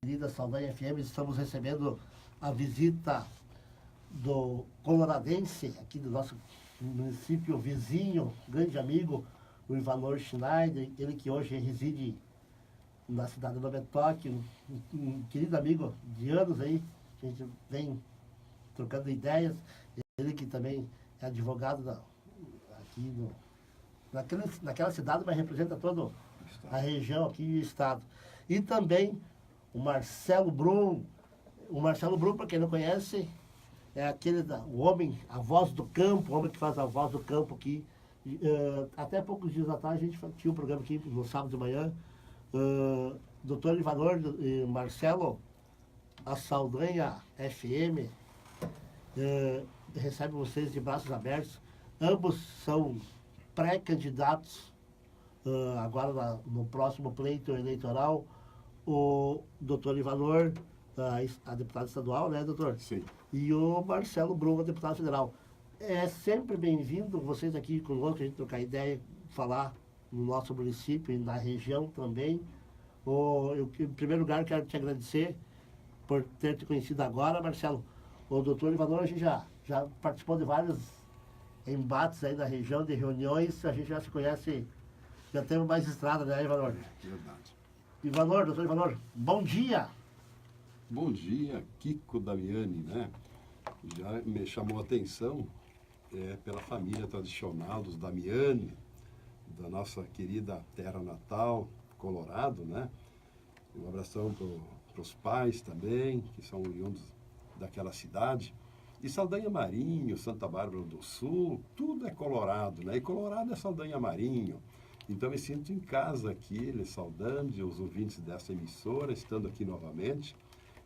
querida Saldanha FM, estamos recebendo a visita do coloradense, aqui do nosso município vizinho, grande amigo, o Ivanor Schneider, ele que hoje reside na cidade de Nova Toque, um querido amigo de anos aí, a gente vem trocando ideias, ele que também é advogado aqui naquela cidade, mas representa toda a região aqui e o estado. E também o Marcelo Brum. O Marcelo Brum, para quem não conhece, é o homem, a voz do campo, o homem que faz a voz do campo aqui. Até poucos dias atrás a gente tinha um programa aqui no sábado de manhã. Doutor Ivanor e Marcelo, a Saldanha FM recebe vocês de braços abertos. Ambos são pré-candidatos agora no próximo pleito eleitoral. O doutor Ivanor, a deputada estadual, né, doutor? Sim. E o Marcelo Brum, a deputada federal. É sempre bem-vindo vocês aqui conosco, a gente trocar ideia, falar no nosso município e na região também. Em primeiro lugar, quero te agradecer por ter te conhecido agora, Marcelo. O doutor Ivanor, a gente já participou de vários embates aí na região, de reuniões, a gente já se conhece, já temos mais estrada, né, Ivanor? Verdade. Doutor Ivanor, bom dia! Bom dia, Kiko Damiani, né? Já me chamou a atenção pela família tradicional dos Damiani, da nossa querida terra natal, Colorado, né? Um abração para os pais também, que são oriundos daquela cidade. E Saldanha Marinho, Santa Bárbara do Sul, tudo é Colorado, né? E Colorado é Saldanha Marinho. Então, me sinto em casa aqui, saudando os ouvintes dessa emissora, estando aqui novamente,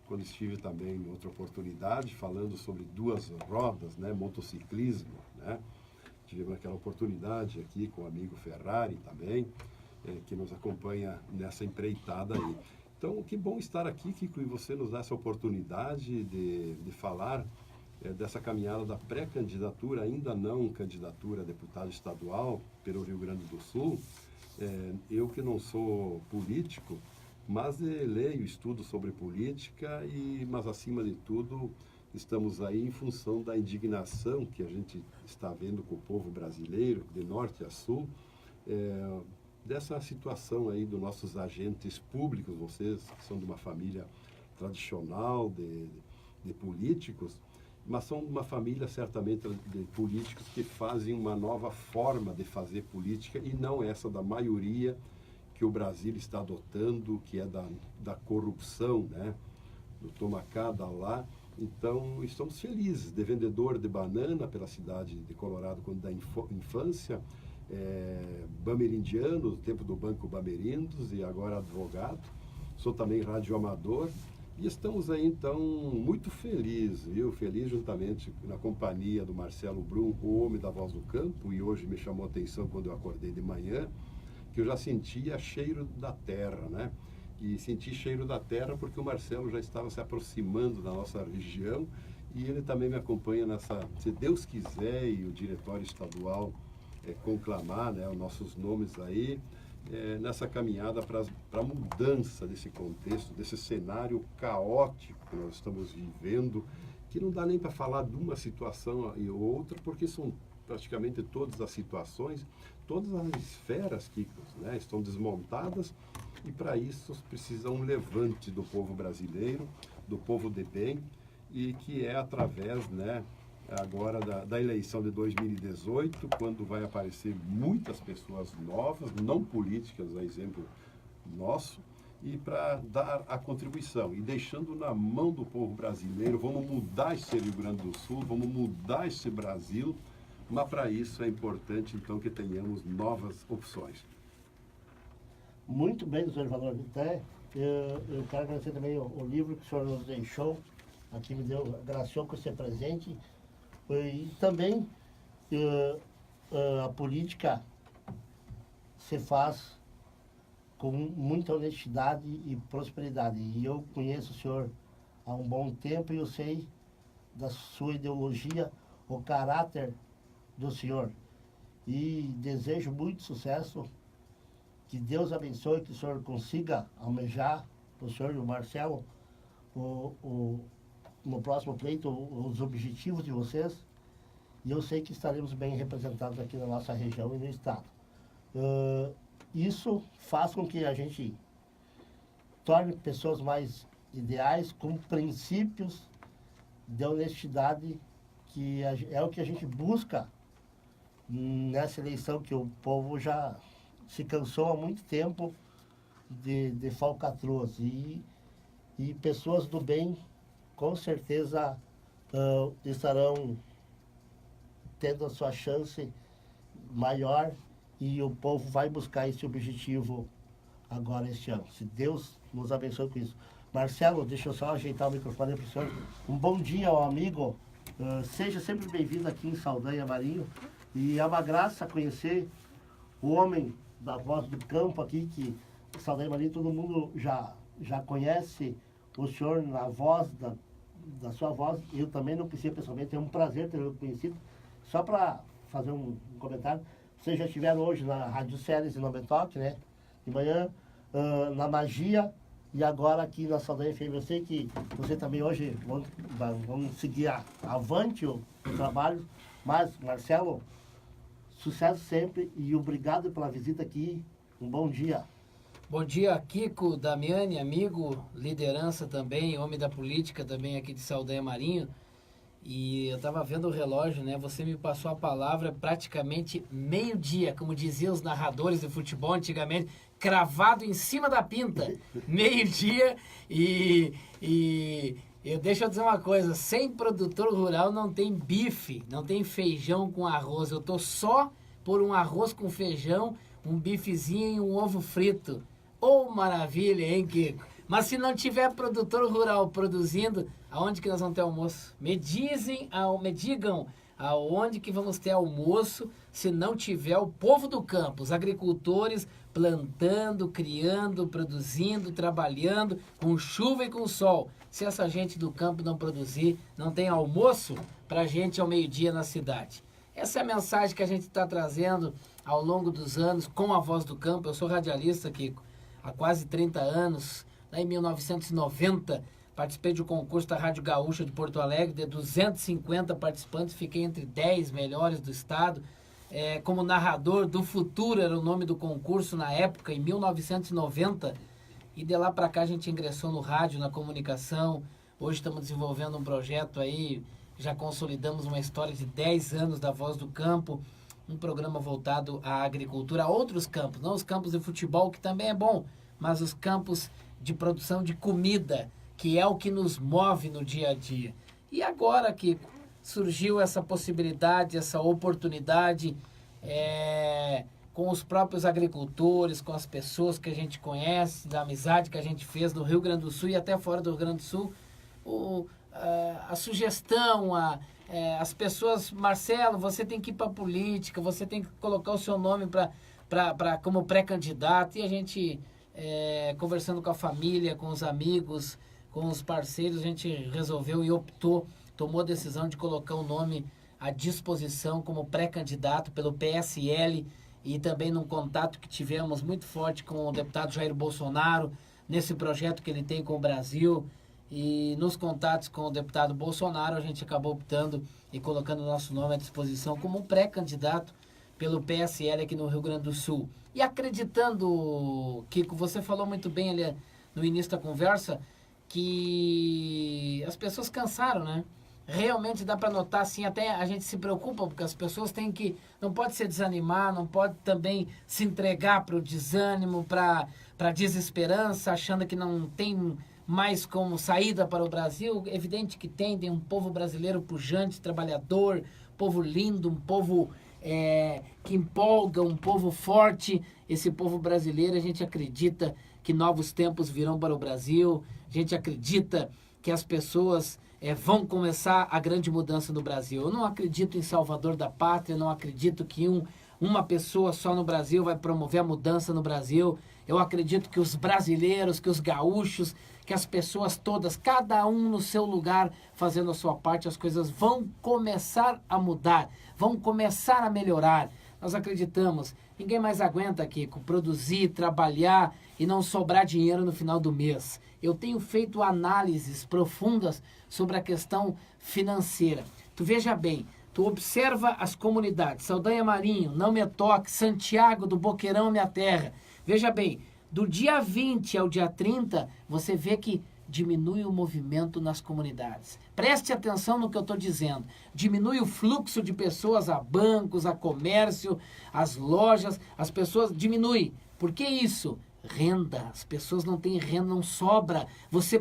quando estive também em outra oportunidade, falando sobre duas rodas, né, motociclismo, né? Tivemos aquela oportunidade aqui com o amigo Ferrari também, que nos acompanha nessa empreitada aí. Então, que bom estar aqui, Kiko, e você nos dá essa oportunidade de falar dessa caminhada da pré-candidatura, ainda não candidatura a deputado estadual pelo Rio Grande do Sul. Eu que não sou político, mas leio, estudo sobre política, mas acima de tudo estamos aí em função da indignação que a gente está vendo com o povo brasileiro, de norte a sul, dessa situação aí dos nossos agentes públicos, vocês que são de uma família tradicional de políticos, mas são uma família certamente de políticos que fazem uma nova forma de fazer política e não essa da maioria que o Brasil está adotando, que é da corrupção, né? Do toma cá, dá lá. Então, estamos felizes de vendedor de banana pela cidade de Colorado quando da infância, bamerindiano, do tempo do Banco Bamerindos e agora advogado. Sou também radioamador. E estamos aí, então, muito felizes, viu? Feliz juntamente na companhia do Marcelo Brum, o homem da voz do campo, e hoje me chamou a atenção quando eu acordei de manhã, que eu já sentia cheiro da terra, né? E senti cheiro da terra porque o Marcelo já estava se aproximando da nossa região e ele também me acompanha nessa, se Deus quiser, e o diretório estadual conclamar, né, os nossos nomes aí, nessa caminhada para a mudança desse contexto, desse cenário caótico que nós estamos vivendo, que não dá nem para falar de uma situação e outra, porque são praticamente todas as situações, todas as esferas, Kiko, né, estão desmontadas, e para isso precisa um levante do povo brasileiro, do povo de bem, e que é através, né, agora da eleição de 2018, quando vai aparecer muitas pessoas novas, não políticas, a exemplo nosso, e para dar a contribuição. E deixando na mão do povo brasileiro, vamos mudar esse Rio Grande do Sul, vamos mudar esse Brasil, mas para isso é importante, então, que tenhamos novas opções. Muito bem, doutor Ivanor. Até eu quero agradecer também o livro que o senhor nos deixou, aqui me deu, graciou com esse presente. E também a política se faz com muita honestidade e prosperidade. E eu conheço o senhor há um bom tempo e eu sei da sua ideologia, o caráter do senhor. E desejo muito sucesso, que Deus abençoe, que o senhor consiga almejar o senhor e o Marcelo, no próximo pleito, os objetivos de vocês, e eu sei que estaremos bem representados aqui na nossa região e no estado. Isso faz com que a gente torne pessoas mais ideais, com princípios de honestidade, que é o que a gente busca nessa eleição, que o povo já se cansou há muito tempo de falcatruas. E pessoas do bem, com certeza, estarão tendo a sua chance maior, e o povo vai buscar esse objetivo agora este ano. Se Deus nos abençoe com isso. Marcelo, deixa eu só ajeitar o microfone para o senhor. Um bom dia ao amigo. Seja sempre bem-vindo aqui em Saldanha Marinho. E é uma graça conhecer o homem da voz do campo aqui, que Saldanha Marinho todo mundo já conhece o senhor na voz, da sua voz. Eu também não conhecia pessoalmente, é um prazer ter conhecido. Só para fazer um comentário, vocês já estiveram hoje na Rádio Séries e no Betoque, né? De manhã, na Magia, e agora aqui na Saldanha FM. Eu sei que você também hoje vão seguir avante o trabalho, mas, Marcelo, sucesso sempre e obrigado pela visita aqui. Um bom dia. Bom dia, Kiko, Damiani, amigo, liderança também, homem da política também aqui de Saldanha Marinho. E eu estava vendo o relógio, né? Você me passou a palavra praticamente meio-dia, como diziam os narradores de futebol antigamente, cravado em cima da pinta. Meio-dia e deixa eu dizer uma coisa, sem produtor rural não tem bife, não tem feijão com arroz. Eu tô só por um arroz com feijão, um bifezinho e um ovo frito. Oh, maravilha, hein, Kiko? Mas se não tiver produtor rural produzindo, aonde que nós vamos ter almoço? Me digam aonde que vamos ter almoço se não tiver o povo do campo, os agricultores plantando, criando, produzindo, trabalhando, com chuva e com sol. Se essa gente do campo não produzir, não tem almoço para a gente ao meio-dia na cidade. Essa é a mensagem que a gente está trazendo ao longo dos anos com a Voz do Campo. Eu sou radialista, Kiko, há quase 30 anos. Lá em 1990, participei de um concurso da Rádio Gaúcha de Porto Alegre, de 250 participantes, fiquei entre 10 melhores do estado. Como narrador do Futuro era o nome do concurso na época, em 1990. E de lá para cá a gente ingressou no rádio, na comunicação. Hoje estamos desenvolvendo um projeto aí, já consolidamos uma história de 10 anos da Voz do Campo, um programa voltado à agricultura, a outros campos, não os campos de futebol, que também é bom, mas os campos de produção de comida, que é o que nos move no dia a dia. E agora que surgiu essa possibilidade, essa oportunidade, com os próprios agricultores, com as pessoas que a gente conhece, da amizade que a gente fez no Rio Grande do Sul e até fora do Rio Grande do Sul, a sugestão, as pessoas, Marcelo, você tem que ir para a política, você tem que colocar o seu nome como pré-candidato, e a gente... conversando com a família, com os amigos, com os parceiros, a gente resolveu e tomou a decisão de colocar o nome à disposição como pré-candidato pelo PSL, e também num contato que tivemos muito forte com o deputado Jair Bolsonaro, nesse projeto que ele tem com o Brasil, e nos contatos com o deputado Bolsonaro a gente acabou optando e colocando o nosso nome à disposição como pré-candidato pelo PSL aqui no Rio Grande do Sul. E acreditando, Kiko, você falou muito bem ali no início da conversa, que as pessoas cansaram, né? Realmente dá para notar, assim, até a gente se preocupa, porque as pessoas têm que... Não pode se desanimar, não pode também se entregar para o desânimo, para a desesperança, achando que não tem mais como saída para o Brasil. Evidente que tem um povo brasileiro pujante, trabalhador, povo lindo, um povo... que empolga, um povo forte. Esse povo brasileiro, a gente acredita que novos tempos virão para o Brasil, a gente acredita que as pessoas vão começar a grande mudança no Brasil. Eu não acredito em Salvador da Pátria, não acredito que uma pessoa só no Brasil vai promover a mudança no Brasil. Eu acredito que os brasileiros, que os gaúchos, que as pessoas todas, cada um no seu lugar, fazendo a sua parte, as coisas vão começar a mudar, vão começar a melhorar. Nós acreditamos, ninguém mais aguenta, Kiko, produzir, trabalhar e não sobrar dinheiro no final do mês. eu tenho feito análises profundas sobre a questão financeira. Tu veja bem, tu observa as comunidades, Saldanha Marinho, Não Me Toque, Santiago do Boqueirão, Minha Terra. Veja bem, do dia 20 ao dia 30, você vê que diminui o movimento nas comunidades. Preste atenção no que eu estou dizendo. Diminui o fluxo de pessoas a bancos, a comércio, as lojas, as pessoas... Diminui. Por que isso? Renda. As pessoas não têm renda, não sobra. Você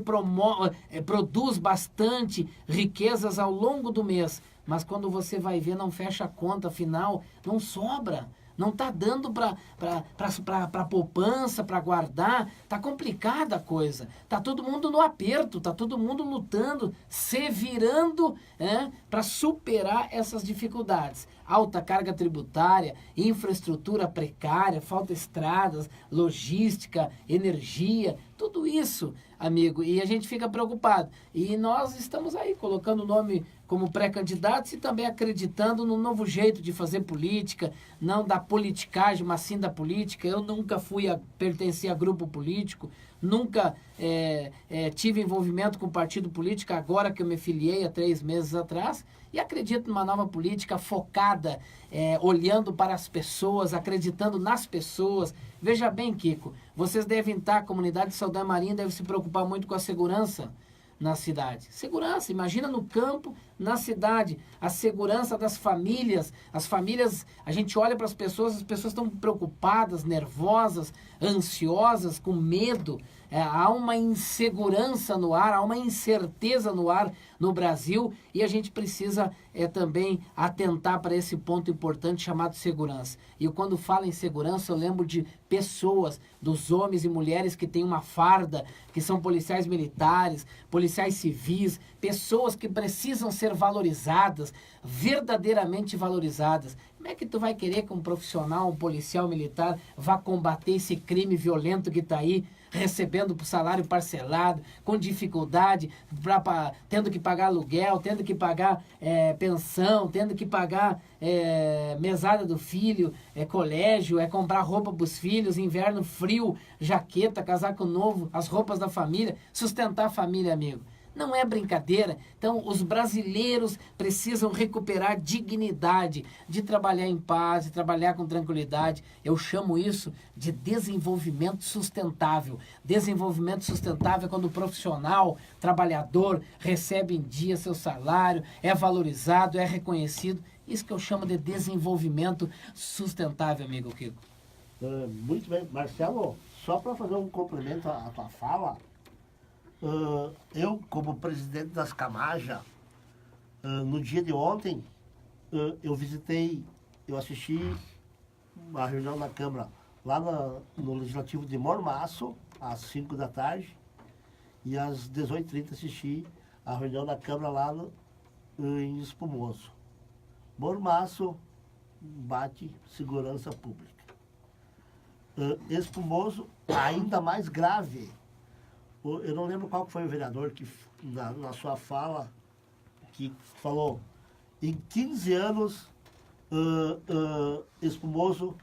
produz bastante riquezas ao longo do mês, mas quando você vai ver, não fecha a conta final, não sobra. Não está dando para poupança, para guardar. Está complicada a coisa. Está todo mundo no aperto, está todo mundo lutando, se virando para superar essas dificuldades. Alta carga tributária, infraestrutura precária, falta estradas, logística, energia, tudo isso, amigo. E a gente fica preocupado. E nós estamos aí colocando o nome como pré-candidatos e também acreditando no novo jeito de fazer política, não da politicagem, mas sim da política. Eu nunca pertenci a grupo político, nunca tive envolvimento com partido político, agora que eu me filiei há 3 meses atrás, e acredito numa nova política focada, olhando para as pessoas, acreditando nas pessoas. Veja bem, Kiko, vocês devem estar, a comunidade de Saldanha Marinho deve se preocupar muito com a segurança na cidade. Segurança, imagina no campo, na cidade, a segurança das famílias. As famílias, a gente olha para as pessoas estão preocupadas, nervosas, ansiosas, com medo. Há uma insegurança no ar, há uma incerteza no ar no Brasil e a gente precisa também atentar para esse ponto importante chamado segurança. E quando falo em segurança, eu lembro de pessoas, dos homens e mulheres que têm uma farda, que são policiais militares, policiais civis, pessoas que precisam ser valorizadas, verdadeiramente valorizadas. Como é que tu vai querer que um profissional, um policial militar, vá combater esse crime violento que está aí, recebendo salário parcelado, com dificuldade, tendo que pagar aluguel, tendo que pagar pensão, tendo que pagar mesada do filho, colégio, comprar roupa para os filhos, inverno frio, jaqueta, casaco novo, as roupas da família, sustentar a família, amigo. Não é brincadeira. Então, os brasileiros precisam recuperar dignidade, de trabalhar em paz, de trabalhar com tranquilidade. Eu chamo isso de desenvolvimento sustentável. Desenvolvimento sustentável é quando o profissional, trabalhador, recebe em dia seu salário, é valorizado, é reconhecido. Isso que eu chamo de desenvolvimento sustentável, amigo Kiko. Muito bem. Marcelo, só para fazer um complemento à tua fala, eu, como presidente das Camaja, no dia de ontem, eu assisti uma reunião na Câmara, lá no Legislativo de Mormaço, às 5 da tarde, e às 18h30 assisti a reunião na Câmara lá em Espumoso. Mormaço bate segurança pública. Espumoso, ainda mais grave. Eu não lembro qual foi o vereador que, na sua fala, que falou, em 15 anos, Espumoso,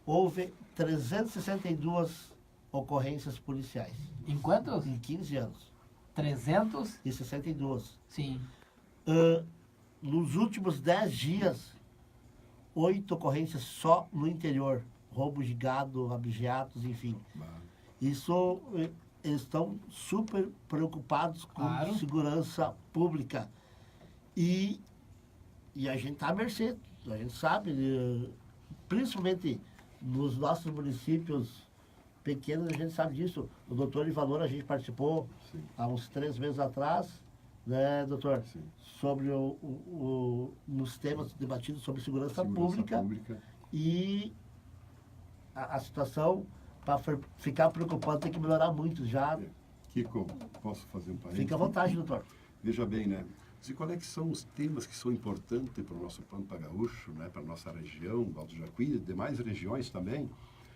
houve 362 ocorrências policiais. Em quantos? Em 15 anos. 362? Sim. Nos últimos 10 dias, 8 ocorrências só no interior. Roubos de gado, abigeatos, enfim. Isso... Eles estão super preocupados com segurança pública. E a gente está à mercê, a gente sabe, principalmente nos nossos municípios pequenos, a gente sabe disso. O doutor Ivalor, a gente participou há uns 3 meses atrás, né, doutor? Sim. Sobre nos temas debatidos sobre segurança pública. E a situação... Para ficar preocupado, tem que melhorar muito já. Kiko, posso fazer um parênteses? Fique à vontade, doutor. Veja bem, né? E quais é que são os temas que são importantes para o nosso Pampa Gaúcho, né? Para a nossa região, Alto Jacuí, demais regiões também?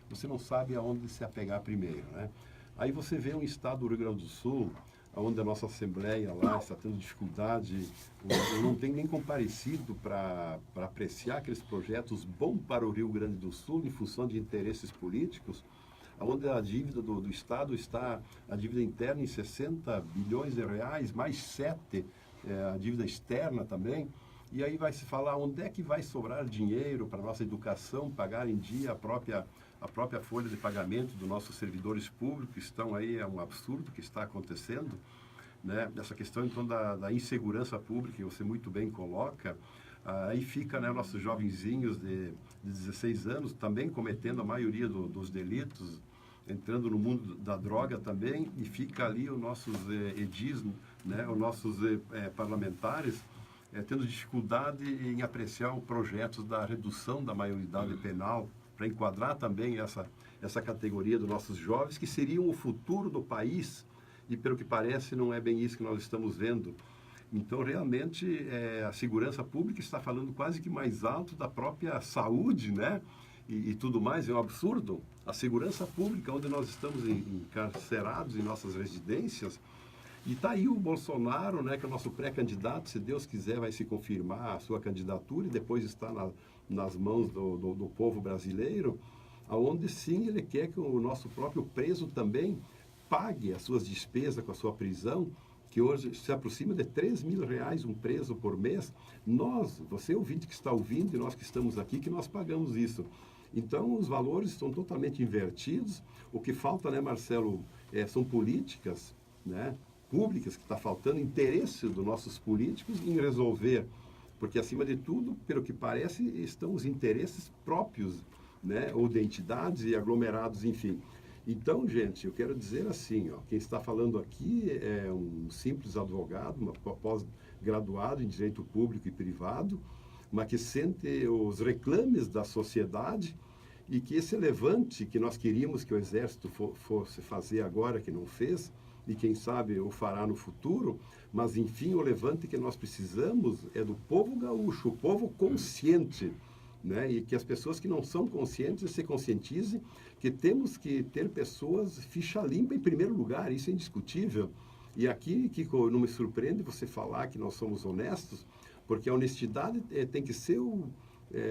Você não sabe aonde se apegar primeiro, né? Aí você vê um estado do Rio Grande do Sul, onde a nossa Assembleia lá está tendo dificuldade, eu não tenho nem comparecido para apreciar aqueles projetos bons para o Rio Grande do Sul, em função de interesses políticos. onde a dívida do Estado está, a dívida interna em 60 bilhões de reais, mais 7, a dívida externa também. E aí vai se falar onde é que vai sobrar dinheiro para a nossa educação, pagar em dia a própria folha de pagamento dos nossos servidores públicos, que estão aí, é um absurdo que está acontecendo, né? Essa questão, então, da insegurança pública, que você muito bem coloca, aí fica, né, nossos jovenzinhos de 16 anos também cometendo a maioria dos delitos, entrando no mundo da droga também, e fica ali os nossos edis, né, os nossos parlamentares, tendo dificuldade em apreciar os projetos da redução da maioridade penal, para enquadrar também essa categoria dos nossos jovens, que seriam o futuro do país, e pelo que parece não é bem isso que nós estamos vendo. Então, realmente, a segurança pública está falando quase que mais alto da própria saúde, né? E tudo mais, é um absurdo. A segurança pública, onde nós estamos encarcerados em nossas residências, e está aí o Bolsonaro, né, que é o nosso pré-candidato, se Deus quiser vai se confirmar a sua candidatura, e depois está nas mãos do povo brasileiro, aonde sim ele quer que o nosso próprio preso também pague as suas despesas com a sua prisão, que hoje se aproxima de R$3.000 um preso por mês. Você ouvinte que está ouvindo e nós que estamos aqui, que nós pagamos isso. Então, os valores estão totalmente invertidos. O que falta, né, Marcelo, são políticas, né, públicas, que está faltando interesse dos nossos políticos em resolver. Porque, acima de tudo, pelo que parece, estão os interesses próprios, né, ou de entidades e aglomerados, enfim. Então, gente, eu quero dizer assim, ó, quem está falando aqui é um simples advogado, pós-graduado em Direito Público e Privado, mas que sente os reclames da sociedade e que esse levante que nós queríamos que o Exército fosse fazer agora, que não fez, e quem sabe o fará no futuro, mas, enfim, o levante que nós precisamos é do povo gaúcho, o povo consciente, né? E que as pessoas que não são conscientes se conscientizem que temos que ter pessoas ficha limpa em primeiro lugar, isso é indiscutível. E aqui, Kiko, não me surpreende você falar que nós somos honestos, porque a honestidade tem que ser,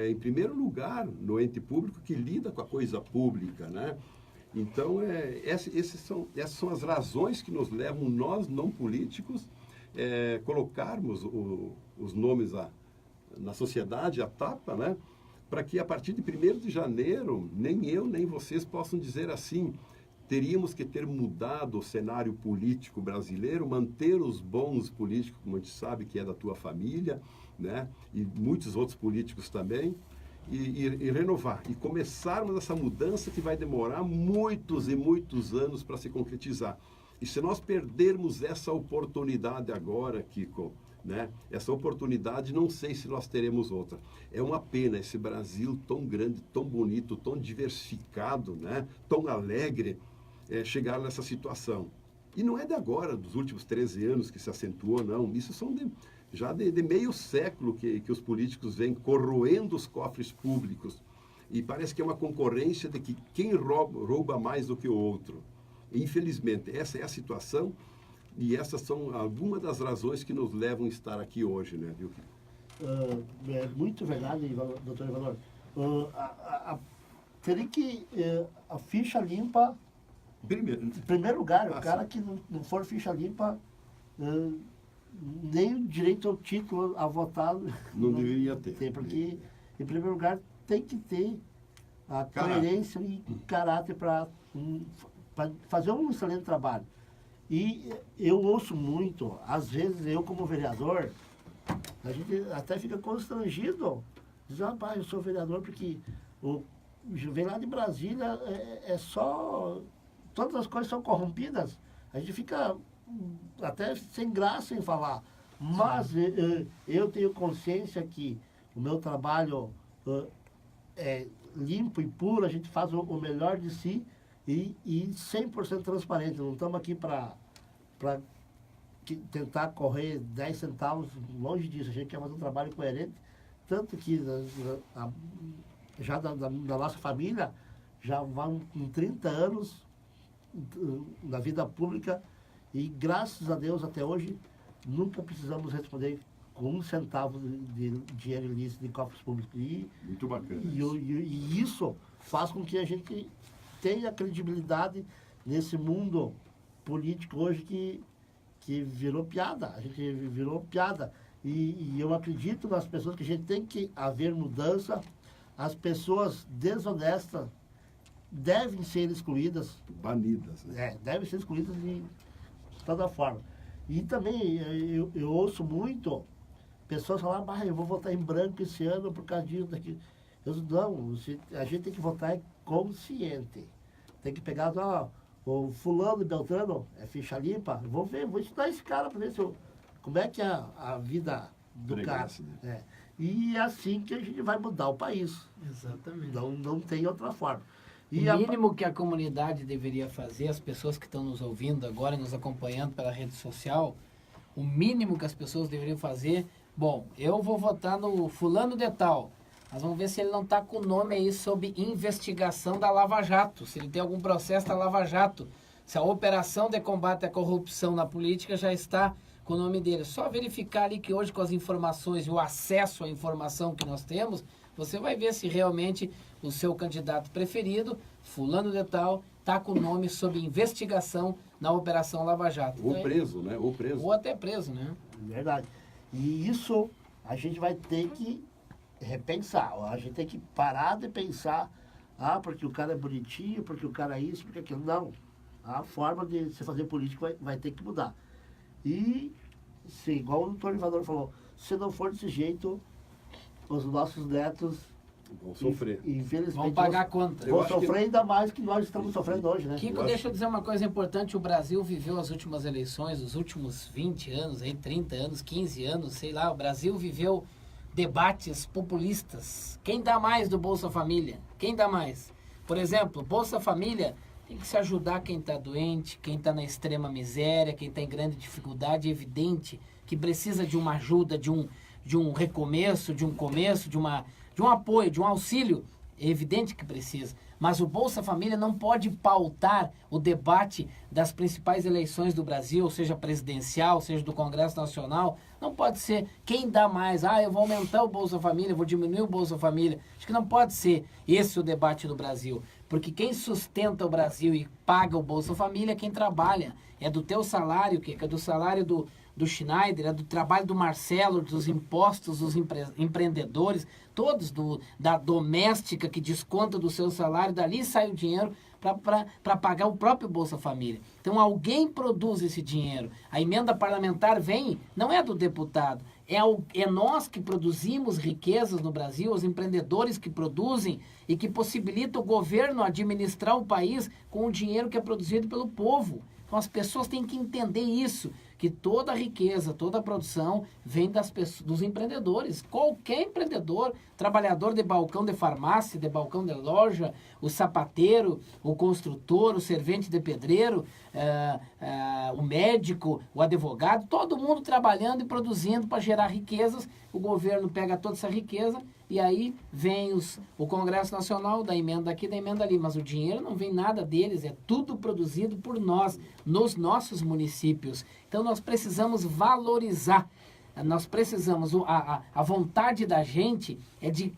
em primeiro lugar, no ente público que lida com a coisa pública, né? Então, essas são as razões que nos levam, nós não políticos, colocarmos os nomes na sociedade, a tapa, né? Para que a partir de 1º de janeiro, nem eu, nem vocês possam dizer assim, teríamos que ter mudado o cenário político brasileiro, manter os bons políticos, como a gente sabe que é da tua família, né? E muitos outros políticos também, e renovar, e começarmos essa mudança que vai demorar muitos e muitos anos para se concretizar. E se nós perdermos essa oportunidade agora, Kiko, né? Essa oportunidade, não sei se nós teremos outra. É uma pena esse Brasil tão grande, tão bonito, tão diversificado, né? Tão alegre, chegar nessa situação. E não é de agora, dos últimos 13 anos que se acentuou, não. Isso são já de meio século que os políticos vêm corroendo os cofres públicos. E parece que é uma concorrência de que quem rouba mais do que o outro. Infelizmente, essa é a situação. E essas são algumas das razões que nos levam a estar aqui hoje, né, viu? É muito verdade, doutor Ivanor. Teria que a ficha limpa, em primeiro lugar, o cara que não for ficha limpa, nem o direito ao título a votar não deveria ter. Porque, em primeiro lugar, tem que ter a coerência e caráter para fazer um excelente trabalho. E eu ouço muito, às vezes eu como vereador, a gente até fica constrangido, diz, rapaz, eu sou vereador porque vem lá de Brasília, só, todas as coisas são corrompidas, a gente fica até sem graça em falar, mas eu tenho consciência que o meu trabalho é limpo e puro, a gente faz o melhor de si, e 100% transparente. Não estamos aqui para tentar correr 10 centavos, longe disso. A gente quer fazer um trabalho coerente, tanto que já da nossa família, já vão com 30 anos na vida pública e, graças a Deus, até hoje, nunca precisamos responder com 1 centavo de dinheiro ilícito de cofres públicos. Muito bacana. E isso faz com que a gente tenha credibilidade nesse mundo político hoje que virou piada. A gente virou piada. E eu acredito nas pessoas que a gente tem que haver mudança. As pessoas desonestas devem ser excluídas. Banidas, né? Devem ser excluídas de toda forma. E também eu ouço muito pessoas falar, eu vou votar em branco esse ano por causa disso, daqui. Eu digo, não, a gente tem que votar consciente. Tem que pegar, o fulano e Beltrano, é ficha limpa, vou estudar esse cara para ver como é que é a vida do Pregasse, cara. né? E é assim que a gente vai mudar o país. Exatamente. Não tem outra forma. O mínimo que a comunidade deveria fazer, as pessoas que estão nos ouvindo agora e nos acompanhando pela rede social, o mínimo que as pessoas deveriam fazer, bom, eu vou votar no fulano de tal, mas vamos ver se ele não está com o nome aí sob investigação da Lava Jato, se ele tem algum processo da Lava Jato, se a operação de combate à corrupção na política já está com o nome dele. Só verificar ali que hoje com as informações e o acesso à informação que nós temos, você vai ver se realmente o seu candidato preferido, fulano de tal, está com o nome sob investigação na Operação Lava Jato. Ou preso, né? Ou preso. Ou até preso, né? Verdade. E isso a gente vai ter que repensar. A gente tem que parar de pensar, porque o cara é bonitinho, porque o cara é isso, porque aquilo. Não. A forma de se fazer política vai ter que mudar. E, sim, igual o doutor Ivanor falou, se não for desse jeito, os nossos netos Vão sofrer. Infelizmente, Vão pagar a conta. Vão sofrer ainda mais que nós estamos sofrendo hoje, né? Kiko, deixa eu dizer uma coisa importante. O Brasil viveu as últimas eleições, os últimos 20 anos, 30 anos, 15 anos, sei lá. O Brasil viveu debates populistas. Quem dá mais do Bolsa Família? Quem dá mais? Por exemplo, Bolsa Família tem que se ajudar quem está doente, quem está na extrema miséria, quem está em grande dificuldade. É evidente que precisa de uma ajuda, de um recomeço, de um começo, de um apoio, de um auxílio. É evidente que precisa. Mas o Bolsa Família não pode pautar o debate das principais eleições do Brasil, seja presidencial, seja do Congresso Nacional. Não pode ser quem dá mais. Eu vou aumentar o Bolsa Família, vou diminuir o Bolsa Família. Acho que não pode ser esse o debate do Brasil. Porque quem sustenta o Brasil e paga o Bolsa Família é quem trabalha. É do teu salário, que é do salário do Schneider, é do trabalho do Marcelo, dos impostos dos empreendedores, todos da doméstica que desconta do seu salário, dali sai o dinheiro para pagar o próprio Bolsa Família. Então alguém produz esse dinheiro. A emenda parlamentar vem, não é do deputado, é nós que produzimos riquezas no Brasil, os empreendedores que produzem e que possibilitam o governo administrar o país com o dinheiro que é produzido pelo povo. Então as pessoas têm que entender isso, que toda a riqueza, toda a produção vem dos empreendedores. Qualquer empreendedor, trabalhador de balcão de farmácia, de balcão de loja, o sapateiro, o construtor, o servente de pedreiro, o médico, o advogado, todo mundo trabalhando e produzindo para gerar riquezas. O governo pega toda essa riqueza e aí vem o Congresso Nacional, da emenda aqui, da emenda ali. Mas o dinheiro não vem nada deles, é tudo produzido por nós, nos nossos municípios. Então nós precisamos valorizar, nós precisamos, a vontade da gente é de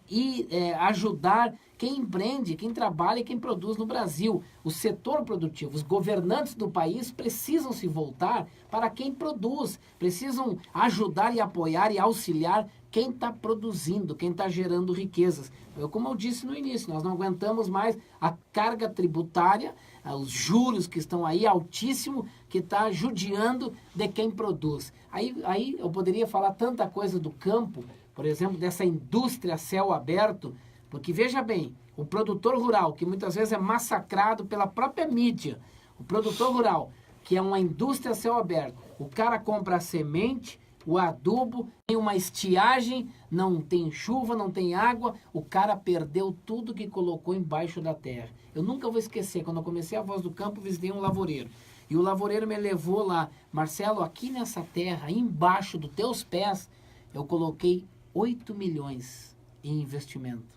ajudar quem empreende, quem trabalha e quem produz no Brasil. O setor produtivo, os governantes do país precisam se voltar para quem produz, precisam ajudar e apoiar e auxiliar quem está produzindo, quem está gerando riquezas. Como eu disse no início, nós não aguentamos mais a carga tributária, os juros que estão aí altíssimo, que está judiando de quem produz. Aí eu poderia falar tanta coisa do campo, por exemplo, dessa indústria a céu aberto, porque veja bem, o produtor rural, que muitas vezes é massacrado pela própria mídia, o produtor rural, que é uma indústria a céu aberto, o cara compra a semente, o adubo, tem uma estiagem, não tem chuva, não tem água, o cara perdeu tudo que colocou embaixo da terra. Eu nunca vou esquecer, quando eu comecei a Voz do Campo, visitei um lavoureiro. E o lavoureiro me levou lá, Marcelo, aqui nessa terra, embaixo dos teus pés, eu coloquei 8 milhões em investimento.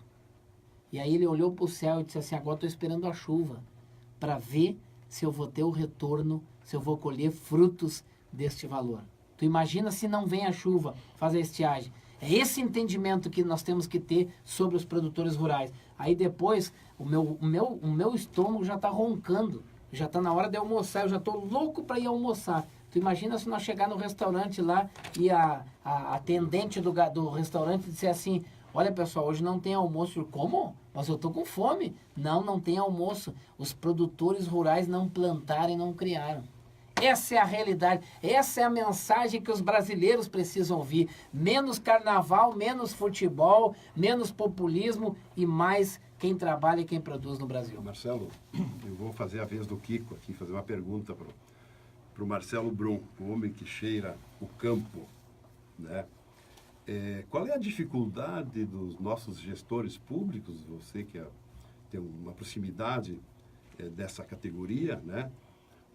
E aí ele olhou para o céu e disse assim, agora estou esperando a chuva para ver se eu vou ter o retorno, se eu vou colher frutos deste valor. Tu imagina se não vem a chuva, faz a estiagem. É esse entendimento que nós temos que ter sobre os produtores rurais. Aí depois, o meu estômago já está roncando. Já está na hora de almoçar, eu já estou louco para ir almoçar. Tu imagina se nós chegar no restaurante lá e a atendente do restaurante disser assim, olha pessoal, hoje não tem almoço. Como? Mas eu estou com fome. Não tem almoço. Os produtores rurais não plantaram e não criaram. Essa é a realidade. Essa é a mensagem que os brasileiros precisam ouvir. Menos carnaval, menos futebol, menos populismo e mais quem trabalha e quem produz no Brasil. Marcelo, eu vou fazer a vez do Kiko aqui, fazer uma pergunta para o Marcelo Brum, o homem que cheira o campo, né? Qual é a dificuldade dos nossos gestores públicos, você que tem uma proximidade dessa categoria, né?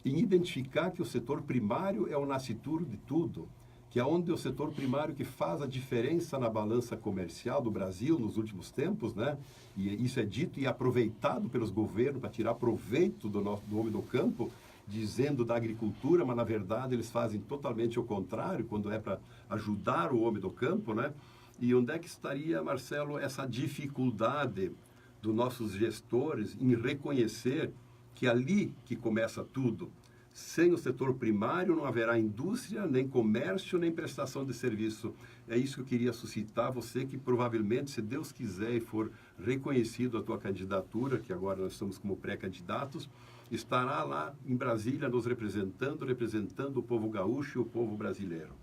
Em identificar que o setor primário é o nascituro de tudo, que é onde o setor primário que faz a diferença na balança comercial do Brasil nos últimos tempos, né? E isso é dito e aproveitado pelos governos para tirar proveito do homem do campo, dizendo da agricultura, mas na verdade eles fazem totalmente o contrário, quando é para ajudar o homem do campo, né? E onde é que estaria, Marcelo, essa dificuldade dos nossos gestores em reconhecer que ali que começa tudo? Sem o setor primário não haverá indústria, nem comércio, nem prestação de serviço. É isso que eu queria suscitar você, que provavelmente, se Deus quiser e for reconhecido a tua candidatura, que agora nós estamos como pré-candidatos, estará lá em Brasília nos representando o povo gaúcho e o povo brasileiro.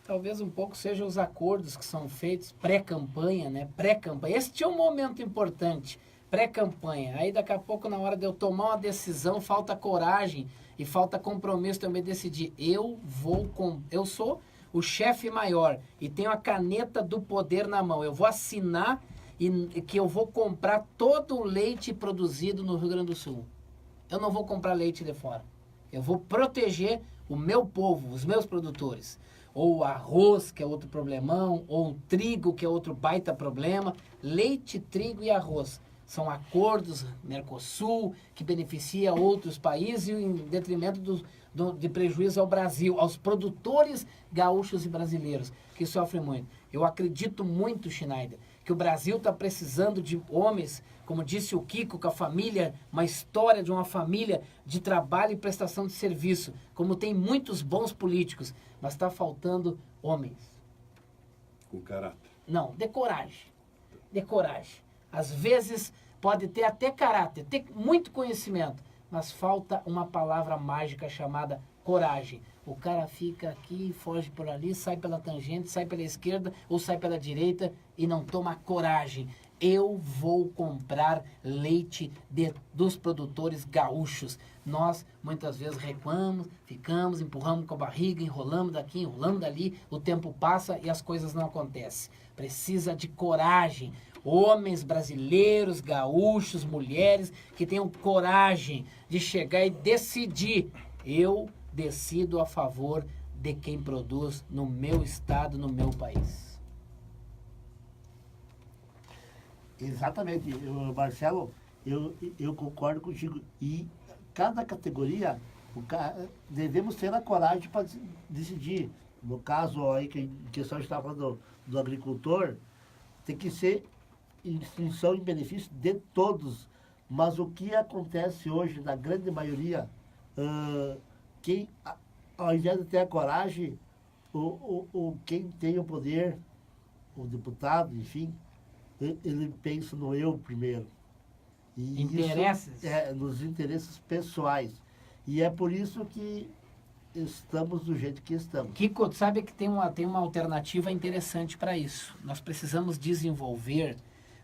Talvez um pouco sejam os acordos que são feitos pré-campanha, né? Pré-campanha. Este é um momento importante, pré-campanha. Aí daqui a pouco, na hora de eu tomar uma decisão, falta coragem e falta compromisso também de decidir. Eu sou o chefe maior e tenho a caneta do poder na mão. Eu vou assinar que eu vou comprar todo o leite produzido no Rio Grande do Sul. Eu não vou comprar leite de fora. Eu vou proteger o meu povo, os meus produtores. Ou o arroz, que é outro problemão, ou o trigo, que é outro baita problema. Leite, trigo e arroz. São acordos Mercosul que beneficia outros países em detrimento de prejuízo ao Brasil, aos produtores gaúchos e brasileiros, que sofrem muito. Eu acredito muito, Schneider, que o Brasil está precisando de homens, como disse o Kiko, com a família, uma história de uma família de trabalho e prestação de serviço, como tem muitos bons políticos, mas está faltando homens. Com caráter. Não, de coragem. De coragem. Às vezes pode ter até caráter, ter muito conhecimento, mas falta uma palavra mágica chamada coragem. O cara fica aqui, foge por ali, sai pela tangente, sai pela esquerda ou sai pela direita e não toma coragem. Eu vou comprar leite dos produtores gaúchos. Nós, muitas vezes, reclamamos, ficamos, empurramos com a barriga, enrolamos daqui, enrolamos dali, o tempo passa e as coisas não acontecem. Precisa de coragem. Homens brasileiros, gaúchos, mulheres que tenham coragem de chegar e decidir. Eu decido a favor de quem produz no meu estado, no meu país. Exatamente, Marcelo, eu concordo contigo. E cada categoria, devemos ter a coragem para decidir. No caso aí, que a questão está falando do agricultor, tem que ser em função e benefício de todos. Mas o que acontece hoje, na grande maioria, quem, ao invés de ter a coragem, quem tem o poder, o deputado, enfim, ele pensa no eu primeiro. E interesses? Isso nos interesses pessoais. E é por isso que estamos do jeito que estamos. Kiko, sabe que tem uma alternativa interessante para isso. Nós precisamos desenvolver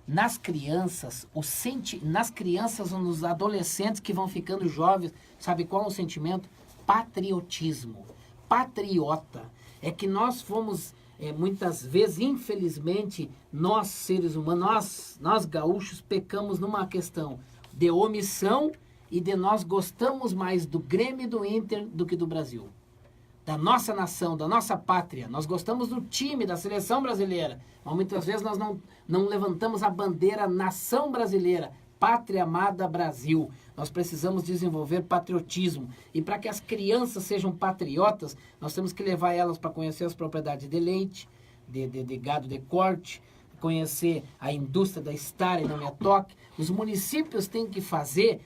nas crianças ou nos adolescentes que vão ficando jovens, sabe qual é o sentimento? Patriotismo. Patriota. É que nós fomos, muitas vezes, infelizmente, nós seres humanos, nós gaúchos, pecamos numa questão de omissão e de nós gostamos mais do Grêmio e do Inter do que do Brasil. Da nossa nação, da nossa pátria. Nós gostamos do time, da seleção brasileira. Mas muitas vezes nós não levantamos a bandeira nação brasileira, pátria amada Brasil. Nós precisamos desenvolver patriotismo. E para que as crianças sejam patriotas, nós temos que levar elas para conhecer as propriedades de leite, de gado de corte, conhecer a indústria da Star e não me toque. Os municípios têm que fazer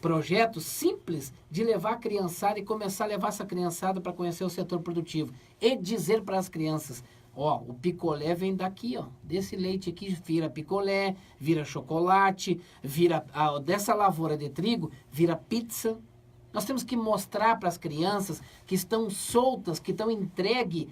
projetos simples de levar a criançada e começar a levar essa criançada para conhecer o setor produtivo. E dizer para as crianças, ó, o picolé vem daqui, ó, desse leite aqui vira picolé, vira chocolate, vira dessa lavoura de trigo, vira pizza. Nós temos que mostrar para as crianças que estão soltas, que estão entregues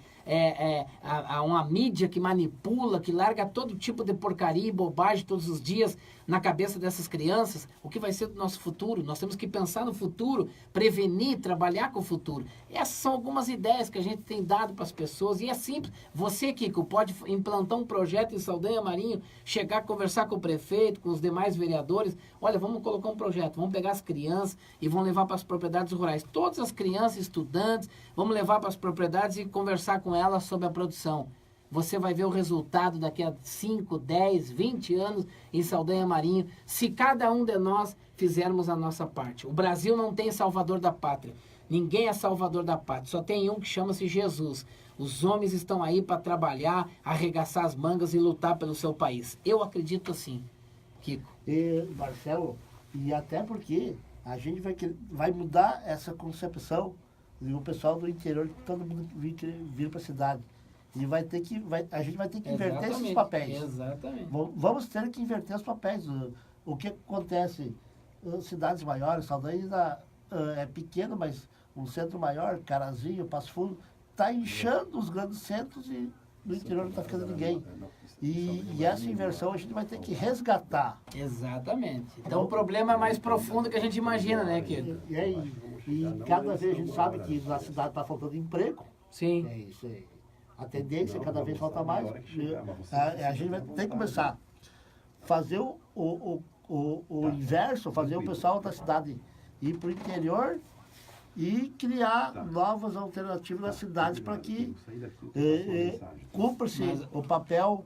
a uma mídia que manipula, que larga todo tipo de porcaria e bobagem todos os dias na cabeça dessas crianças, o que vai ser do nosso futuro. Nós temos que pensar no futuro, prevenir, trabalhar com o futuro. Essas são algumas ideias que a gente tem dado para as pessoas e é simples. Você, Kiko, pode implantar um projeto em Saldanha Marinho, chegar a conversar com o prefeito, com os demais vereadores. Olha, vamos colocar um projeto, vamos pegar as crianças e vamos levar para as propriedades rurais. Todas as crianças, estudantes, vamos levar para as propriedades e conversar com elas sobre a produção. Você vai ver o resultado daqui a 5, 10, 20 anos em Saldanha Marinho, se cada um de nós fizermos a nossa parte. O Brasil não tem salvador da pátria. Ninguém é salvador da pátria. Só tem um que chama-se Jesus. Os homens estão aí para trabalhar, arregaçar as mangas e lutar pelo seu país. Eu acredito assim, Kiko. Marcelo, e até porque a gente vai mudar essa concepção e o pessoal do interior, todo mundo vir para a cidade. E a gente vai ter que inverter esses papéis. Exatamente. Vamos ter que inverter os papéis. O que acontece em cidades maiores, Saldanha ainda é pequeno, mas um centro maior, Carazinho, Passo Fundo, está inchando os grandes centros e no interior não está ficando ninguém. E essa inversão a gente vai ter que resgatar. Exatamente. Então o problema é mais profundo que a gente imagina, né, Kiko? E cada vez a gente sabe que na cidade está faltando emprego. Sim. É isso aí. A tendência cada vez falta mais. A gente vai ter que começar a fazer o inverso, fazer o pessoal da cidade ir para o interior e criar novas alternativas nas cidades para que cumpra-se o papel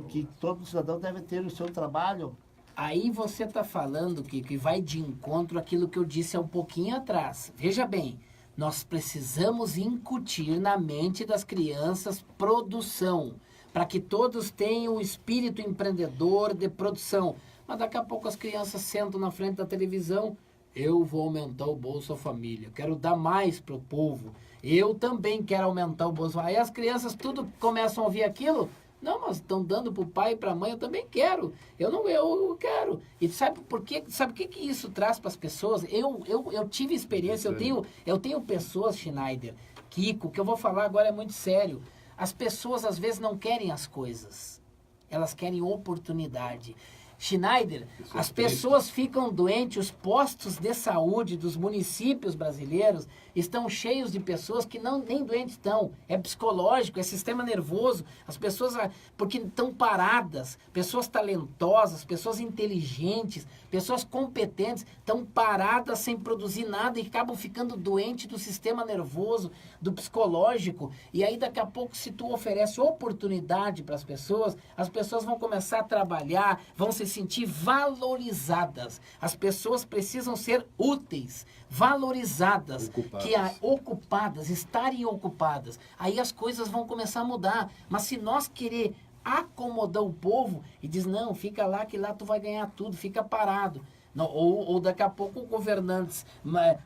que todo cidadão deve ter no seu trabalho. Aí você está falando, Kiko, que vai de encontro àquilo que eu disse há um pouquinho atrás. Veja bem, nós precisamos incutir na mente das crianças produção, para que todos tenham o espírito empreendedor de produção. Mas daqui a pouco as crianças sentam na frente da televisão, eu vou aumentar o Bolsa Família, quero dar mais para o povo, eu também quero aumentar o Bolsa Família. Aí as crianças tudo começam a ouvir aquilo, não, mas estão dando para o pai e para a mãe, eu também quero. Eu quero. E sabe por quê? Sabe o que isso traz para as pessoas? Eu tive experiência, eu tenho pessoas, Schneider, Kiko, que eu vou falar agora é muito sério. As pessoas às vezes não querem as coisas. Elas querem oportunidade. Schneider, as pessoas ficam doentes, os postos de saúde dos municípios brasileiros estão cheios de pessoas que nem doentes estão. É psicológico, é sistema nervoso. As pessoas, porque estão paradas, pessoas talentosas, pessoas inteligentes, pessoas competentes, estão paradas sem produzir nada e acabam ficando doentes do sistema nervoso, do psicológico. E aí daqui a pouco, se tu oferece oportunidade para as pessoas vão começar a trabalhar, vão se sentir valorizadas. As pessoas precisam ser úteis, valorizadas, ocupadas, estarem ocupadas. Aí as coisas vão começar a mudar. Mas se nós querer acomodar o povo e diz, não, fica lá que lá tu vai ganhar tudo, fica parado. Não, ou daqui a pouco governantes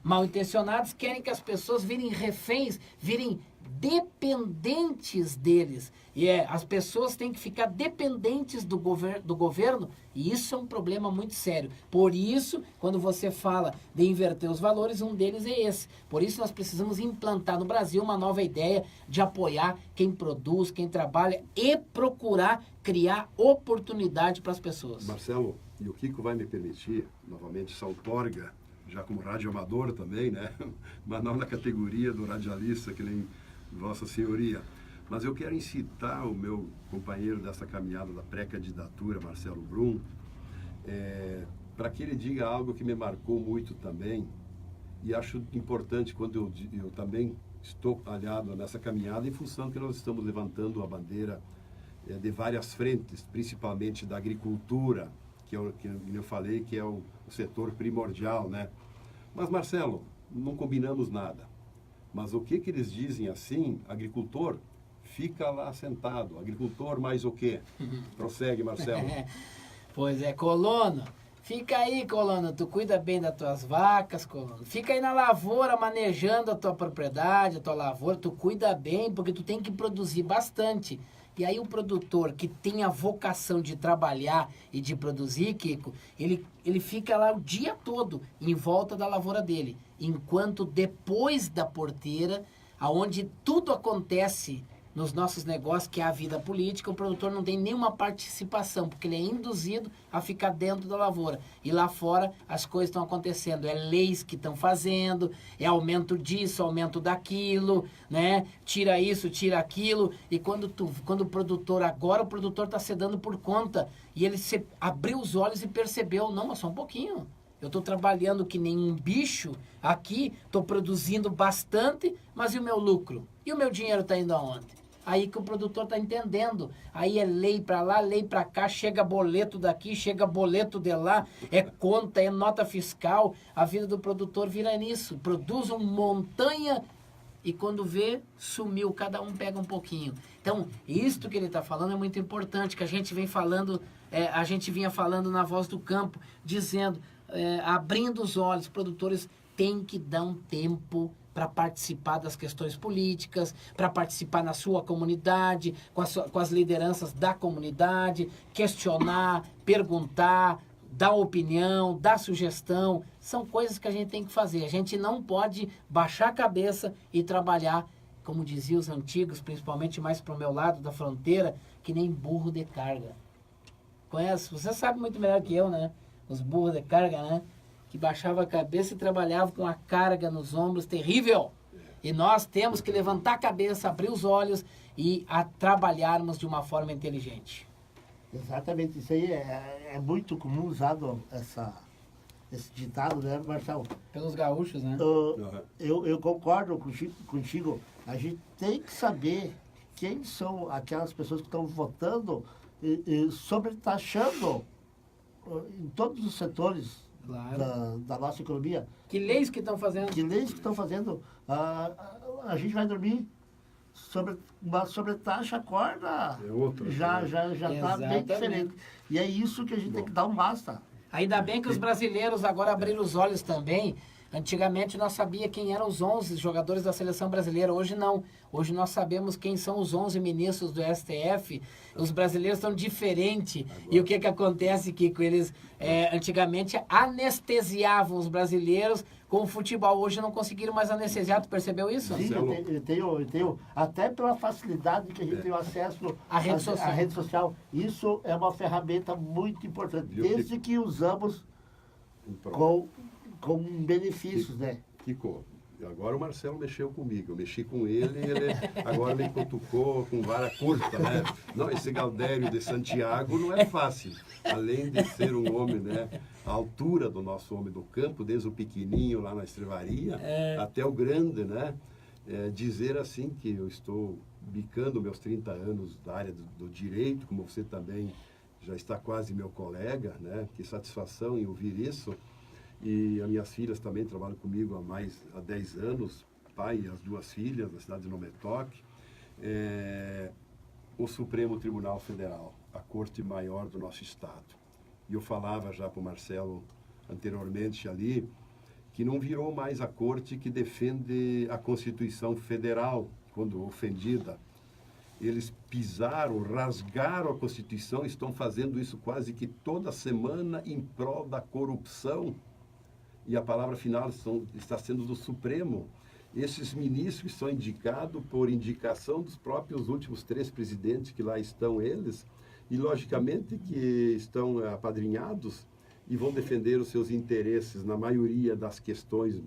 mal intencionados querem que as pessoas virem reféns, virem dependentes deles. E as pessoas têm que ficar dependentes do governo, e isso é um problema muito sério. Por isso, quando você fala de inverter os valores, um deles é esse. Por isso nós precisamos implantar no Brasil uma nova ideia de apoiar quem produz, quem trabalha e procurar criar oportunidade para as pessoas. Marcelo, e o Kiko vai me permitir, novamente, essa outorga, já como radioamador também, né? Mas não na categoria do radialista, que nem Vossa Senhoria. Mas eu quero incitar o meu companheiro dessa caminhada da pré-candidatura, Marcelo Brum, para que ele diga algo que me marcou muito também, e acho importante quando eu também estou aliado nessa caminhada, em função que nós estamos levantando a bandeira de várias frentes, principalmente da agricultura, que eu falei que é o setor primordial, né? Mas, Marcelo, não combinamos nada. Mas o que eles dizem assim, agricultor, fica lá sentado. Agricultor mais o quê? Prossegue, Marcelo. Pois é, colono. Fica aí, colono, tu cuida bem das tuas vacas, colono. Fica aí na lavoura, manejando a tua propriedade, a tua lavoura, tu cuida bem, porque tu tem que produzir bastante. E aí o produtor que tem a vocação de trabalhar e de produzir, Kiko, ele fica lá o dia todo em volta da lavoura dele. Enquanto depois da porteira, aonde tudo acontece nos nossos negócios, que é a vida política, o produtor não tem nenhuma participação, porque ele é induzido a ficar dentro da lavoura. E lá fora as coisas estão acontecendo, é leis que estão fazendo, é aumento disso, aumento daquilo, né? Tira isso, tira aquilo, e quando o produtor está se dando por conta, e ele abriu os olhos e percebeu, não, mas só um pouquinho. Eu estou trabalhando que nem um bicho aqui, estou produzindo bastante, mas e o meu lucro? E o meu dinheiro está indo aonde? Aí que o produtor está entendendo. Aí é lei para lá, lei para cá, chega boleto daqui, chega boleto de lá, é conta, é nota fiscal. A vida do produtor vira nisso. Produz uma montanha e quando vê, sumiu, cada um pega um pouquinho. Então, isto que ele está falando é muito importante, que a gente vem falando, a gente vinha falando na Voz do Campo, dizendo, abrindo os olhos, os produtores têm que dar um tempo para participar das questões políticas, para participar na sua comunidade, com as lideranças da comunidade, questionar, perguntar, dar opinião, dar sugestão. São coisas que a gente tem que fazer. A gente não pode baixar a cabeça e trabalhar, como diziam os antigos, principalmente mais para o meu lado da fronteira, que nem burro de carga. Conhece? Você sabe muito melhor que eu, né? Os burros de carga, né? Que baixava a cabeça e trabalhava com a carga nos ombros terrível. E nós temos que levantar a cabeça, abrir os olhos e trabalharmos de uma forma inteligente. Exatamente, isso aí é muito comum usado esse ditado, né, Marcelo? Pelos gaúchos, né? Eu concordo contigo. A gente tem que saber quem são aquelas pessoas que estão votando e sobretaxando em todos os setores. Claro. Da nossa economia. Que leis que estão fazendo? Que leis que estão fazendo? A gente vai dormir sobre uma sobretaxa, acorda. É outra. Já está bem diferente. E é isso que a gente tem que dar um basta. Ainda bem que os brasileiros agora abriram os olhos também. Antigamente nós sabíamos quem eram os 11 jogadores da seleção brasileira, hoje não. Hoje nós sabemos quem são os 11 ministros do STF. Os brasileiros são diferentes. E o que acontece, Kiko? Eles antigamente anestesiavam os brasileiros com o futebol. Hoje não conseguiram mais anestesiar. Tu percebeu isso? Sim, eu tenho. Até pela facilidade que a gente tem acesso à rede social. Isso é uma ferramenta muito importante. Desde que usamos com benefícios, né? Kiko, agora o Marcelo mexeu comigo, eu mexi com ele, ele agora me cutucou com vara curta, né? Não, esse Galdério de Santiago não é fácil. Além de ser um homem, né, à altura do nosso homem do campo, desde o pequenininho lá na estrevaria, até o grande, né? Dizer assim que eu estou bicando meus 30 anos da área do direito, como você também já está quase meu colega, né? Que satisfação em ouvir isso. E as minhas filhas também trabalham comigo há 10 anos, pai e as 2 filhas, na cidade de Nometoc. O Supremo Tribunal Federal, a Corte Maior do nosso Estado. E eu falava já para o Marcelo anteriormente ali, que não virou mais a Corte que defende a Constituição Federal, quando ofendida. Eles pisaram, rasgaram a Constituição, estão fazendo isso quase que toda semana em prol da corrupção. E a palavra final está sendo do Supremo. Esses ministros são indicados por indicação dos próprios últimos 3 presidentes que lá estão eles, e logicamente que estão apadrinhados e vão defender os seus interesses na maioria das questões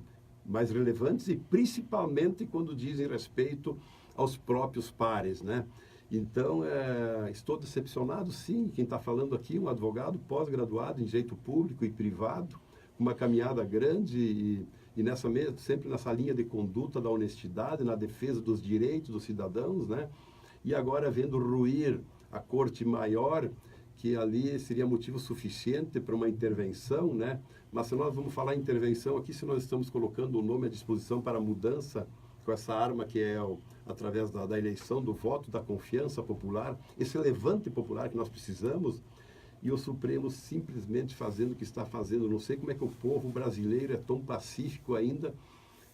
mais relevantes e principalmente quando dizem respeito aos próprios pares, né? Então, estou decepcionado, sim. Quem está falando aqui, um advogado pós-graduado em direito público e privado, uma caminhada grande e sempre nessa linha de conduta da honestidade, na defesa dos direitos dos cidadãos, né? E agora vendo ruir a Corte Maior, que ali seria motivo suficiente para uma intervenção, né? Mas se nós vamos falar em intervenção aqui, se nós estamos colocando o nome à disposição para mudança com essa arma que é através da eleição, do voto, da confiança popular, esse levante popular que nós precisamos, e o Supremo simplesmente fazendo o que está fazendo. Não sei como é que o povo brasileiro é tão pacífico ainda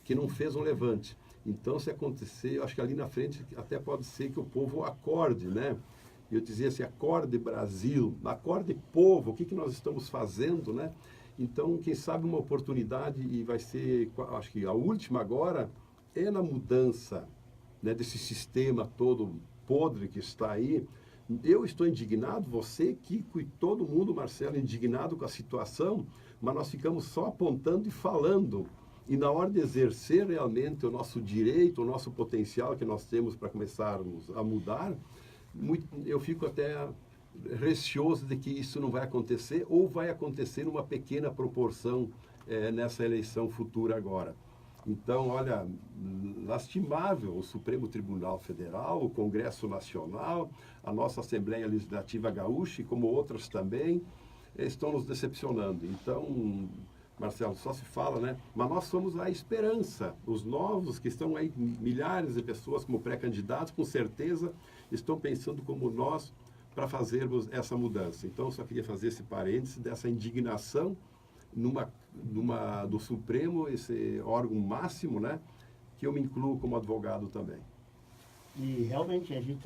que não fez um levante. Então, se acontecer, eu acho que ali na frente até pode ser que o povo acorde, né? Eu dizia assim, acorde Brasil, acorde povo, o que, que nós estamos fazendo, né? Então, quem sabe uma oportunidade, e vai ser, acho que a última agora, é na mudança, né, desse sistema todo podre que está aí. Eu estou indignado, você, Kiko e todo mundo, Marcelo, indignado com a situação, mas nós ficamos só apontando e falando. E na hora de exercer realmente o nosso direito, o nosso potencial que nós temos para começarmos a mudar, eu fico até receoso de que isso não vai acontecer, ou vai acontecer numa pequena proporção nessa eleição futura agora. Então, olha, lastimável o Supremo Tribunal Federal, o Congresso Nacional, a nossa Assembleia Legislativa Gaúcha, e como outras também, estão nos decepcionando. Então, Marcelo, só se fala, né? Mas nós somos a esperança. Os novos, que estão aí, milhares de pessoas como pré-candidatos, com certeza, estão pensando como nós para fazermos essa mudança. Então, eu só queria fazer esse parêntese dessa indignação do Supremo, esse órgão máximo, né? Que eu me incluo como advogado também. E realmente a gente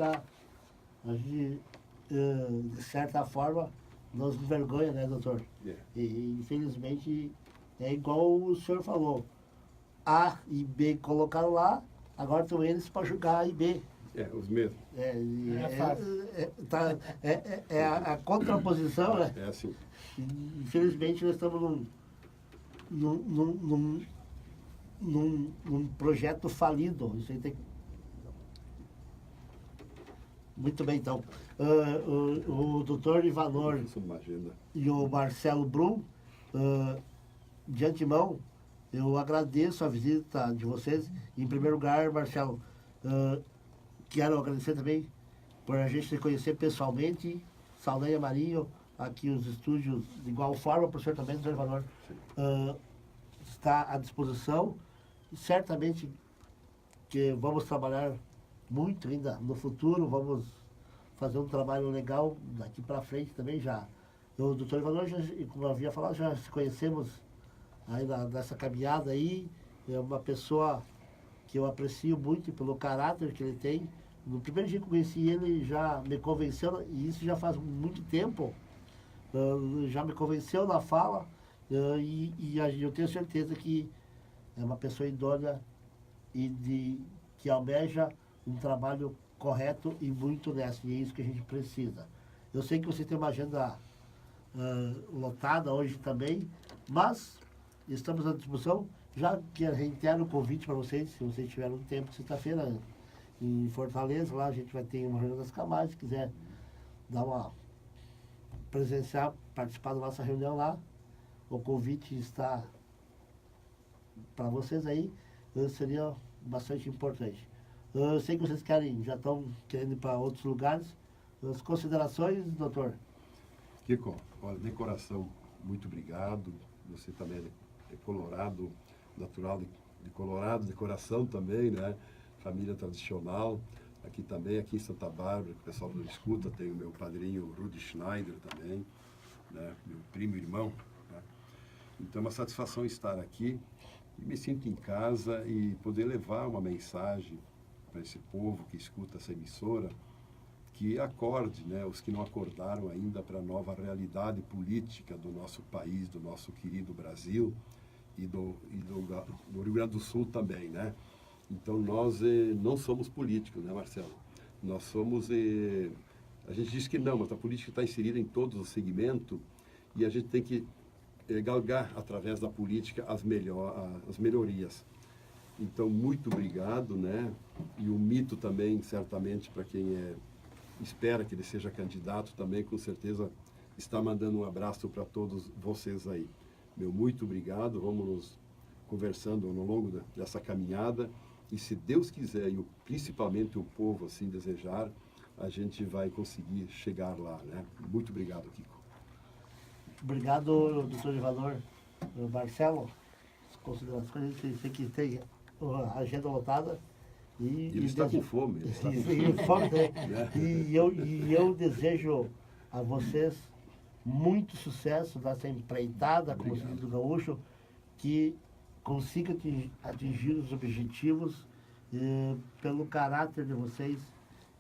de certa forma, nos envergonha, né, doutor? E infelizmente é igual o senhor falou. A e B colocaram lá, agora estão eles para julgar A e B. Os mesmos. A contraposição, né? É assim. Infelizmente nós estamos num projeto falido. Isso aí tem... Muito bem, então. O doutor Ivanor e o Marcelo Brum, de antemão, eu agradeço a visita de vocês. Em primeiro lugar, Marcelo, quero agradecer também por a gente se conhecer pessoalmente. Saldanha Marinho, aqui os estúdios, de igual forma, o professor também, doutor Ivanor, está à disposição. E certamente que vamos trabalhar muito ainda no futuro, vamos fazer um trabalho legal daqui para frente também já. O doutor Ivanor, como eu havia falado, já se conhecemos aí nessa caminhada aí. É uma pessoa que eu aprecio muito pelo caráter que ele tem. No primeiro dia que eu conheci ele, já me convenceu, e isso já faz muito tempo, já me convenceu na fala, e eu tenho certeza que é uma pessoa idônea e que almeja um trabalho correto e muito honesto, e é isso que a gente precisa. Eu sei que você tem uma agenda lotada hoje também, mas estamos à disposição. Já que reitero o convite para vocês, se vocês tiverem um tempo, sexta-feira, em Fortaleza, lá a gente vai ter uma reunião das camadas, se quiser dar uma presenciar, participar da nossa reunião lá, o convite está para vocês aí, seria bastante importante. Eu sei que vocês já estão querendo ir para outros lugares. As considerações, doutor? Kiko, olha, de coração, muito obrigado. Você também é colorado, natural de Colorado, de coração também, né? Família tradicional. Aqui também, aqui em Santa Bárbara, que o pessoal não escuta, tem o meu padrinho Rudi Schneider também, né? Meu primo e irmão. Né? Então, é uma satisfação estar aqui e me sinto em casa e poder levar uma mensagem para esse povo que escuta essa emissora, que acorde, né, os que não acordaram ainda para a nova realidade política do nosso país, do nosso querido Brasil e do Rio Grande do Sul também, né? Então, nós não somos políticos, né, Marcelo? Nós somos... a gente diz que não, mas a política está inserida em todos os segmentos e a gente tem que galgar, através da política, as melhorias. Então, muito obrigado, né? E o mito também, certamente, para quem espera que ele seja candidato também, com certeza está mandando um abraço para todos vocês aí. Meu muito obrigado, vamos nos conversando ao longo dessa caminhada e, se Deus quiser, e principalmente o povo assim desejar, a gente vai conseguir chegar lá, né? Muito obrigado, Kiko. Obrigado, doutor de valor. Marcelo, as considerações, você que tem a agenda lotada. Ele está com fome. Ele está com fome. E fome, né? E eu desejo a vocês muito sucesso nessa empreitada, como se diz do gaúcho, que consiga atingir os objetivos pelo caráter de vocês.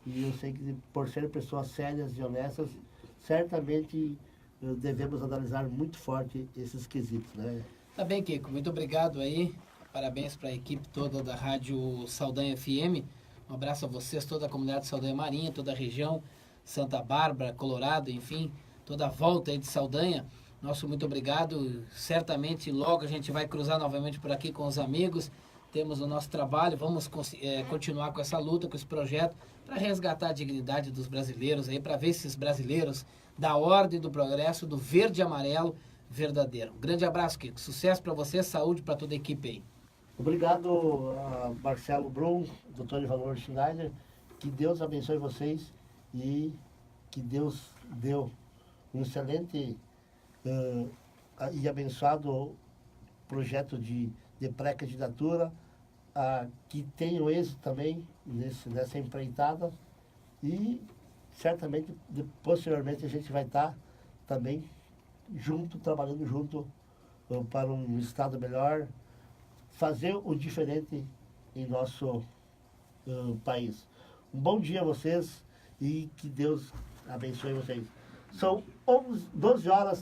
E eu sei que por serem pessoas sérias e honestas, certamente devemos analisar muito forte esses quesitos, né? Tá bem, Kiko. Muito obrigado aí. Parabéns para a equipe toda da Rádio Saldanha FM. Um abraço a vocês, toda a comunidade de Saldanha Marinha, toda a região, Santa Bárbara, Colorado, enfim, toda a volta aí de Saldanha. Nosso muito obrigado. Certamente logo a gente vai cruzar novamente por aqui com os amigos. Temos o nosso trabalho, vamos continuar com essa luta, com esse projeto, para resgatar a dignidade dos brasileiros aí, para ver esses brasileiros da ordem do progresso, do verde e amarelo verdadeiro. Um grande abraço, Kiko. Sucesso para você, saúde para toda a equipe aí. Obrigado, Marcelo Brum, doutor Ivanor Schneider. Que Deus abençoe vocês e que Deus deu um excelente e abençoado projeto de pré-candidatura, que tenha êxito também nessa empreitada e certamente posteriormente a gente vai estar também junto, trabalhando junto para um estado melhor, fazer o diferente em nosso país. Um bom dia a vocês e que Deus abençoe vocês. São 12 horas.